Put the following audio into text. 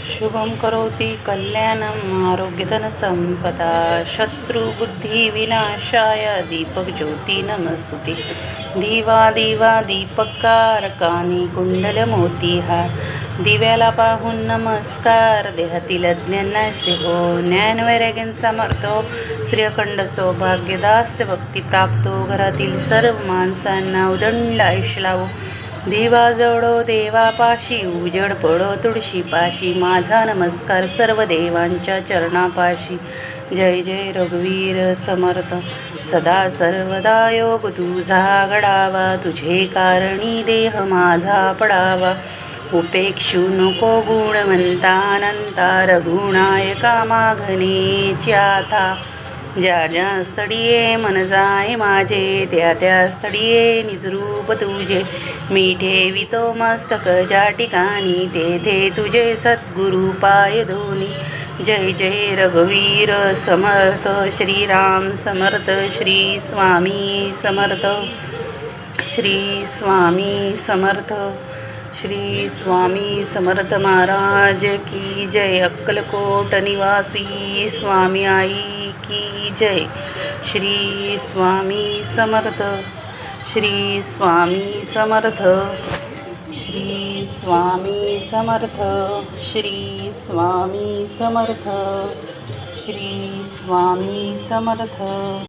शुभं करोति कल्याणम् आरोग्यधनसम्पदा शत्रुबुद्धिविनाशाय दीपकज्योती नमस्तुते। दिवा दिवा दीपकारकानी कुंडलमोतीहार दिव्याला पाहून नमस्कार देहातील अज्ञानासे हो ज्ञानवैराग्यां समर्थो श्री अखंड सौभाग्यदास्य भक्ती प्राप्तो घरातील सर्व माणसांना उदंड आयुष्य लावो। दिवा जळो देवापाशी उजड पडो तुळशीपाशी माझा नमस्कार सर्व देवांच्या चरणापाशी। जय जय रघुवीर समर्थ सदा सर्वदा योग तुझा घडावा तुझे कारणी देह माझा पडावा। उपेक्षू नको गुणवंतानंता रघुनायका मागणे च्याथा। ज्या ज्या स्थळीये मन जाय माझे त्या त्या स्थळीये निजरूप तुझे। मी ठेवितो मस्तक ज्या ठिकाणी तेथे तुझे सद्गुरु पाय धोनी। जय जय रघुवीर समर्थ श्रीराम समर्थ श्री स्वामी समर्थ श्री स्वामी समर्थ श्री स्वामी समर्थ महाराज की जय। अक्कलकोट निवासी स्वामी आई की जय। श्री स्वामी समर्थ श्री स्वामी समर्थ श्री स्वामी समर्थ श्री स्वामी समर्थ श्री स्वामी समर्थ।